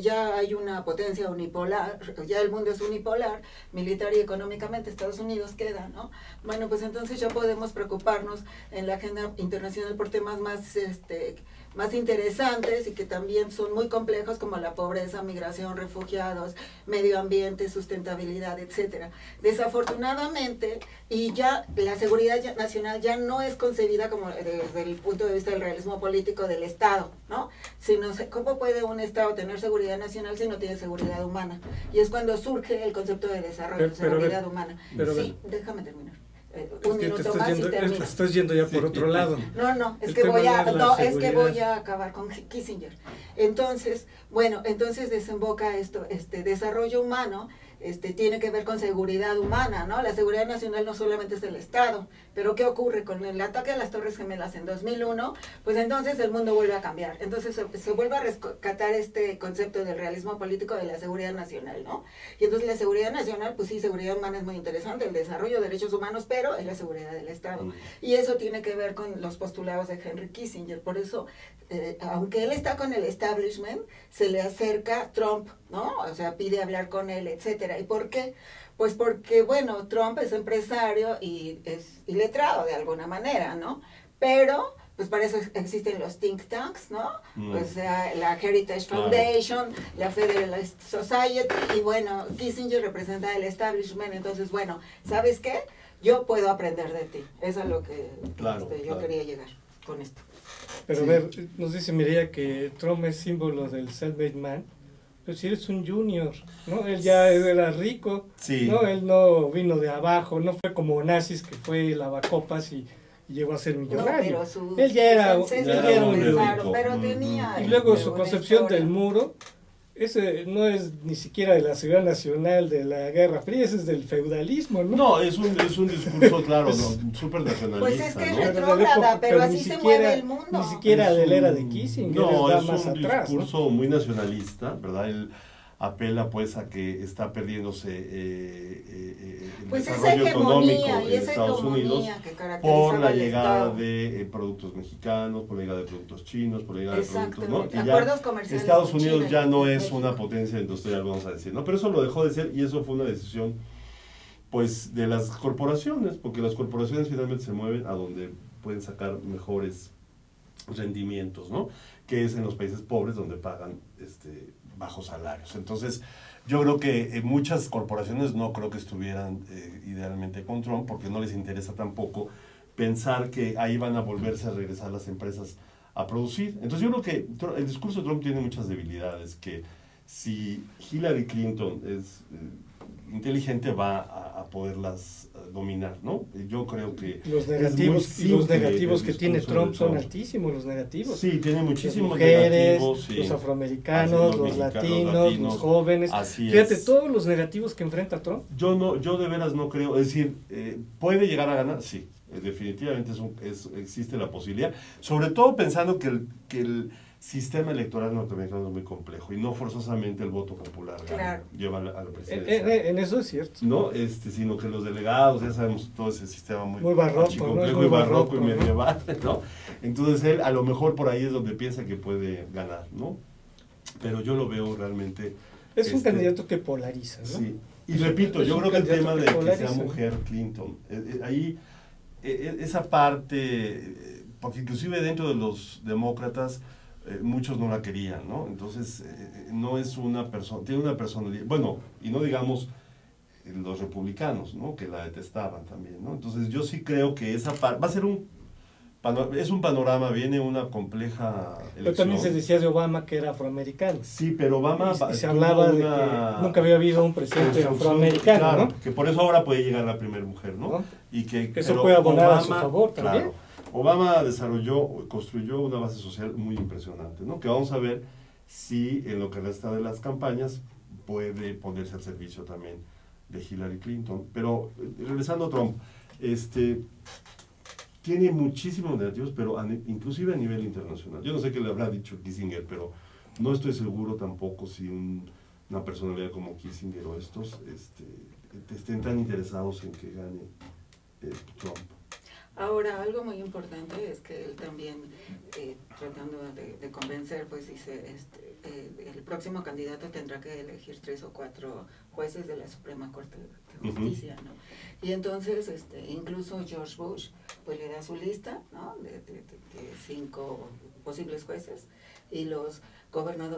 ya hay una potencia unipolar, ya el mundo es unipolar, militar y económicamente Estados Unidos queda, ¿no? Bueno, pues entonces ya podemos preocuparnos en la agenda internacional por temas más interesantes y que también son muy complejos, como la pobreza, migración, refugiados, medio ambiente, sustentabilidad, etcétera. Desafortunadamente, y ya la seguridad nacional ya no es concebida como desde el punto de vista del realismo político del Estado, ¿no? Sino cómo puede un Estado tener seguridad nacional si no tiene seguridad humana. Y es cuando surge el concepto de desarrollo, seguridad humana. Sí, déjame terminar. Un minuto más y termino. Estás yendo ya por otro lado. No, es El que tema voy es voy a acabar con Kissinger. Entonces, entonces desemboca esto, desarrollo humano, tiene que ver con seguridad humana, ¿no? La seguridad nacional no solamente es el Estado, pero ¿qué ocurre con el ataque a las Torres Gemelas en 2001? Pues entonces el mundo vuelve a cambiar. Entonces se vuelve a rescatar este concepto del realismo político de la seguridad nacional, ¿no? Y entonces la seguridad nacional, pues sí, seguridad humana es muy interesante, el desarrollo de derechos humanos, pero es la seguridad del Estado. Y eso tiene que ver con los postulados de Henry Kissinger. Por eso, aunque él está con el establishment, se le acerca Trump, ¿no? O sea, pide hablar con él, etcétera. ¿Y por qué? Pues porque, bueno, Trump es empresario y es iletrado de alguna manera, ¿no? Pero, pues para eso existen los think tanks, ¿no? O sea, la Heritage Foundation, la Federalist Society, y bueno, Kissinger representa el establishment, entonces, bueno, ¿sabes qué? Yo puedo aprender de ti. Eso es lo que yo quería llegar con esto. Pero a ver, nos dice Mireia que Trump es símbolo del self-made man. Pero si eres un junior, ¿no? Él ya era rico, ¿no? Él no vino de abajo, no fue como Nazis que fue lavacopas y llegó a ser millonario. No, él ya era un rico. Pero tenía, y luego su concepción del muro, ese no es ni siquiera de la seguridad nacional de la Guerra Fría, ese es del feudalismo, ¿no? No, es un discurso, claro, súper nacionalista. Pues es que es ¿no? retrógrada, pero así se mueve el mundo. Ni siquiera de la era de Kissinger, no, está es más un atrás, discurso ¿no? muy nacionalista, ¿verdad? Él apela pues a que está perdiéndose el pues desarrollo económico y en Estados Unidos por la llegada de productos mexicanos, por la llegada de productos chinos, por la llegada de productos, ¿no? Y acuerdos comerciales Estados Unidos China, ya no es una potencia industrial, vamos a decir, ¿no? Pero eso lo dejó de ser y eso fue una decisión pues de las corporaciones, porque las corporaciones finalmente se mueven a donde pueden sacar mejores rendimientos, ¿no? Que es en los países pobres donde pagan bajos salarios. Entonces, yo creo que muchas corporaciones no creo que estuvieran idealmente con Trump, porque no les interesa tampoco pensar que ahí van a volverse a regresar las empresas a producir. Entonces, yo creo que el discurso de Trump tiene muchas debilidades, que si Hillary Clinton es inteligente va a poderlas dominar, ¿no? Yo creo que los negativos que tiene Trump son altísimos, los negativos. Sí, tiene muchísimos mujeres, negativos, sí. Los afroamericanos, los latinos, los jóvenes. Fíjate, todos los negativos que enfrenta Trump. Yo de veras no creo, es decir, ¿puede llegar a ganar? Sí, definitivamente existe la posibilidad, sobre todo pensando que el sistema electoral norteamericano es muy complejo y no forzosamente el voto popular lleva a la presidencia. En eso es cierto. No, sino que los delegados, ya sabemos, todo ese sistema muy barroco, ¿no? muy barroco y medieval, ¿no? Entonces él a lo mejor por ahí es donde piensa que puede ganar, ¿no? Pero yo lo veo realmente... Es un candidato que polariza, ¿no? Sí, y repito, yo creo que el tema de que sea mujer Clinton, ahí esa parte, porque inclusive dentro de los demócratas muchos no la querían, ¿no? Entonces, no es una persona, tiene una personalidad, bueno, y no digamos los republicanos, ¿no? Que la detestaban también, ¿no? Entonces, yo sí creo que esa parte, va a ser es un panorama, viene una compleja elección. Pero también se decía de Obama que era afroamericano. Sí, pero Obama... Y se hablaba de que nunca había habido un presidente afroamericano, claro, ¿no? que por eso ahora puede llegar la primera mujer, ¿no? Y que eso puede abonar a su favor también. Claro, Obama construyó una base social muy impresionante, ¿no? Que vamos a ver si en lo que resta de las campañas puede ponerse al servicio también de Hillary Clinton. Pero regresando a Trump, tiene muchísimos negativos, pero inclusive a nivel internacional. Yo no sé qué le habrá dicho Kissinger, pero no estoy seguro tampoco si una personalidad como Kissinger o estos estén tan interesados en que gane Trump. Ahora, algo muy importante es que él también, tratando de convencer, pues dice, el próximo candidato tendrá que elegir 3 o 4 jueces de la Suprema Corte de Justicia, ¿no? Y entonces, incluso George Bush, pues le da su lista, ¿no? De 5 posibles jueces, y los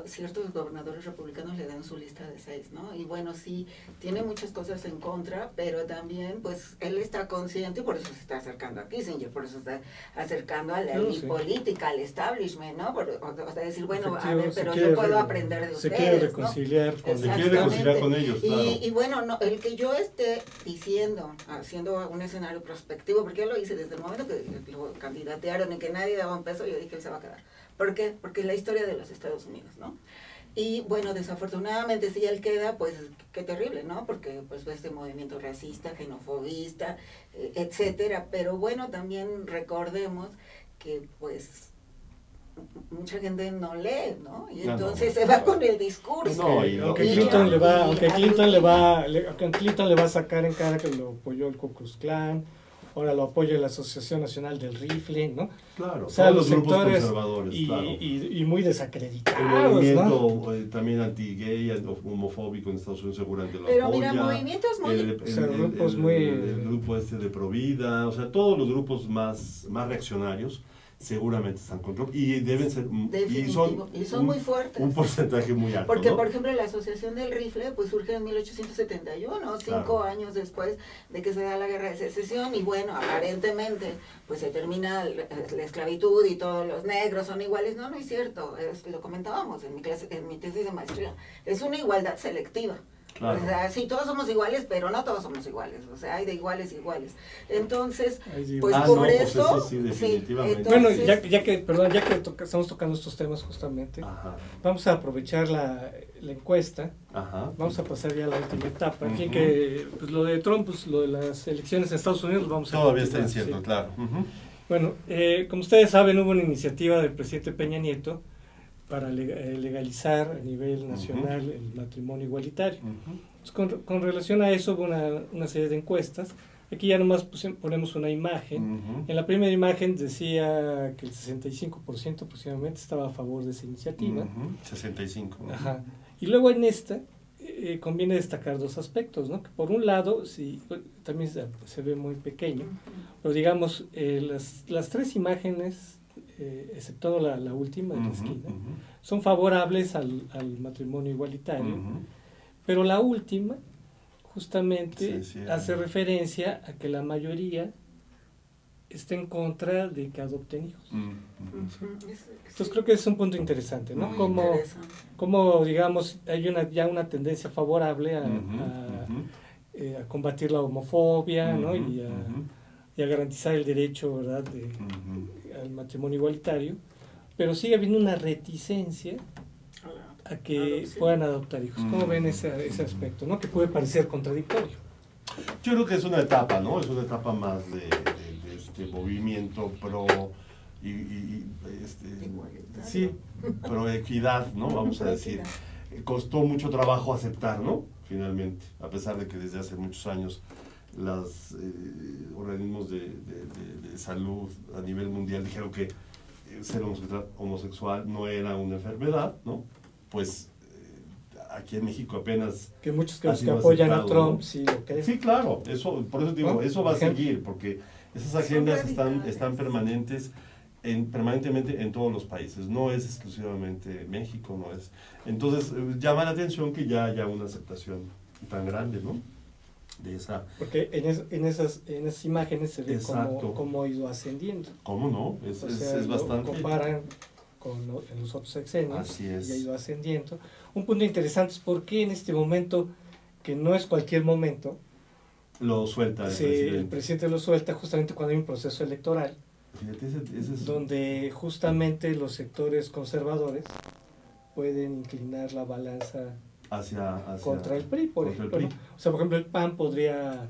ciertos gobernadores republicanos le dan su lista de 6, ¿no? Y bueno, sí, tiene muchas cosas en contra, pero también, pues, él está consciente y por eso se está acercando a Kissinger, por eso está acercando a la elite política, al establishment, ¿no? O sea, decir, bueno, a ver, pero yo puedo aprender de ustedes, se quiere reconciliar, ¿no? con ellos, claro. Y bueno, no, el que yo esté diciendo, haciendo un escenario prospectivo, porque yo lo hice desde el momento que lo candidatearon y que nadie daba un peso, yo dije, él se va a quedar. ¿Por qué? Porque es la historia de los Estados Unidos, ¿no? Y bueno, desafortunadamente si él queda, pues qué terrible, ¿no? Porque pues este movimiento racista, xenofobista, etcétera. Pero bueno, también recordemos que pues mucha gente no lee, ¿no? Y entonces se va con el discurso. Aunque Clinton le va a sacar en cara que lo apoyó el Ku Klux Klan, ahora lo apoya la Asociación Nacional del Rifle, ¿no? Claro, o sea, los grupos sectores conservadores, y muy desacreditados, el movimiento, ¿no? También anti-gay, homofóbico en Estados Unidos seguramente lo pero apoya. Mira, movimientos muy... el grupo de Provida, o sea, todos los grupos más reaccionarios seguramente están contra, y deben ser, y son muy fuertes, un porcentaje muy alto, porque ¿no? Por ejemplo la Asociación del Rifle pues surge en 1871, 5 años después de que se da la Guerra de Secesión, y bueno, aparentemente pues se termina la esclavitud y todos los negros son iguales. No es cierto, lo comentábamos en mi tesis de maestría, es una igualdad selectiva. Claro. O sea, sí, todos somos iguales, pero no todos somos iguales. O sea, hay de iguales. Entonces, pues por eso... Pues sí, definitivamente. Entonces, bueno, ya que estamos tocando estos temas justamente, vamos a aprovechar la encuesta. Vamos a pasar ya a la última etapa. En fin, que pues, lo de Trump, pues lo de las elecciones en Estados Unidos, vamos a... Todavía está incierto, sí. Claro. Bueno, como ustedes saben, hubo una iniciativa del presidente Peña Nieto para legalizar a nivel nacional el matrimonio igualitario. Entonces, con relación a eso hubo una serie de encuestas. Aquí ya nomás ponemos una imagen. En la primera imagen decía que el 65% aproximadamente estaba a favor de esa iniciativa. 65. Ajá. Y luego en esta conviene destacar 2 aspectos, ¿no? Que por un lado, sí, también se ve muy pequeño, pero digamos, las 3 imágenes, excepto la última de la esquina, son favorables al matrimonio igualitario, pero la última justamente hace referencia a que la mayoría está en contra de que adopten hijos. Entonces creo que es un punto interesante, ¿no? Como digamos, hay ya una tendencia favorable a combatir la homofobia, ¿no? Y a garantizar el derecho, ¿verdad?, al matrimonio igualitario, pero sigue habiendo una reticencia a que puedan adoptar hijos. ¿Cómo ven ese aspecto, ¿no? Que puede parecer contradictorio. Yo creo que es una etapa, ¿no? Es una etapa más de este movimiento pro sí, pro equidad, ¿no? Vamos a decir. Costó mucho trabajo aceptar, ¿no? Finalmente, a pesar de que desde hace muchos años los organismos de salud a nivel mundial dijeron que ser homosexual no era una enfermedad, ¿no? Pues aquí en México apenas... Que muchos que apoyan a Trump, ¿no? Sí, okay. Sí, claro, por eso digo, eso va a seguir, porque esas agendas están permanentemente en todos los países, no es exclusivamente México, no es... Entonces, llama la atención que ya haya una aceptación tan grande, ¿no? De esa... Porque en esas imágenes se ve cómo ha ido ascendiendo. ¿Cómo no? Es bastante... Comparan en los otros sexenios. Así es. Y ha ido ascendiendo. Un punto interesante es por qué en este momento, que no es cualquier momento, lo suelta el presidente lo suelta justamente cuando hay un proceso electoral. Fíjate, ese es... donde justamente los sectores conservadores pueden inclinar la balanza hacia contra el PRI, por ejemplo, ¿no? O sea, por ejemplo, el PAN podría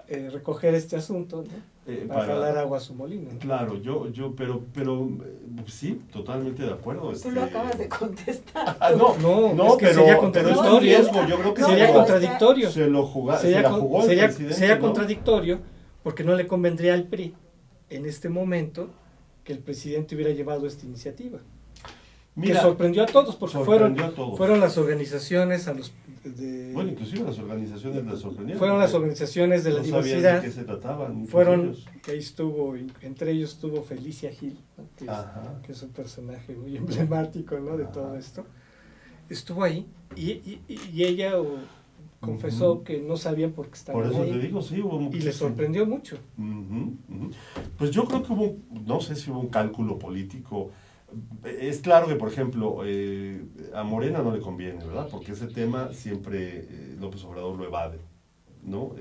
recoger este asunto, ¿no? Para jalar agua a su molino, ¿no? Claro, pero sí, totalmente de acuerdo. Tú lo acabas de contestar. No, es que sería contradictorio. Yo creo que sería contradictorio. Se la jugó el presidente, sería ¿no? contradictorio porque no le convendría al PRI en este momento que el presidente hubiera llevado esta iniciativa. Mira, que sorprendió a todos, porque sorprendió a todos. fueron las organizaciones Bueno, inclusive las organizaciones las sorprendieron. fueron las organizaciones de la no sabían diversidad, de qué se trataban. muchos de fueron, ellos. que ahí estuvo, entre ellos estuvo Felicia Gil, ¿no? Ajá. que es un personaje muy emblemático, ¿no? de Ajá. todo esto. Estuvo ahí y ella confesó Ujú. que no sabían por qué estaban Por eso ahí. te digo, sí, hubo Y le sorprendió mucho. Ujú, ujú. Pues yo creo que no sé si hubo un cálculo político. Es claro que, por ejemplo, a Morena no le conviene, ¿verdad? Porque ese tema siempre López Obrador lo evade, ¿no?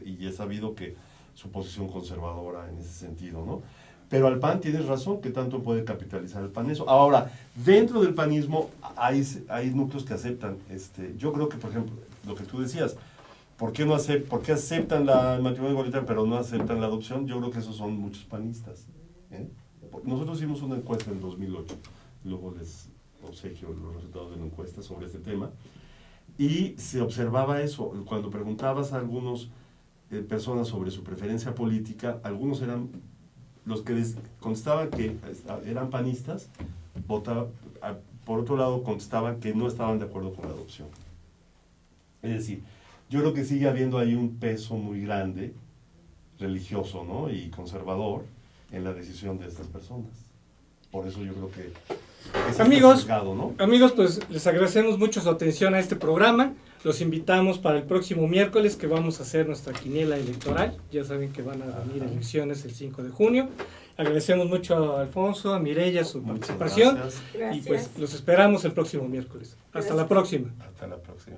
Y es sabido que su posición conservadora en ese sentido, ¿no? Pero al PAN tienes razón, que tanto puede capitalizar el PAN eso. Ahora, dentro del panismo hay núcleos que aceptan. Yo creo que, por ejemplo, lo que tú decías, ¿por qué aceptan el matrimonio igualitario pero no aceptan la adopción? Yo creo que esos son muchos panistas. Nosotros hicimos una encuesta en 2008, luego les obsequio los resultados de la encuesta sobre este tema, y se observaba eso. Cuando preguntabas a algunas personas sobre su preferencia política, algunos eran los que contestaban que eran panistas, por otro lado contestaban que no estaban de acuerdo con la adopción. Es decir, yo creo que sigue habiendo ahí un peso muy grande, religioso, ¿no? y conservador, en la decisión de estas personas. Por eso yo creo que es Amigos, sesgado, ¿no? Amigos, pues les agradecemos mucho su atención a este programa. Los invitamos para el próximo miércoles que vamos a hacer nuestra quiniela electoral. Ya saben que van a venir elecciones el 5 de junio. Agradecemos mucho a Alfonso, a Mireya su Muchas participación. gracias. Y pues los esperamos el próximo miércoles. Hasta la próxima. Hasta la próxima.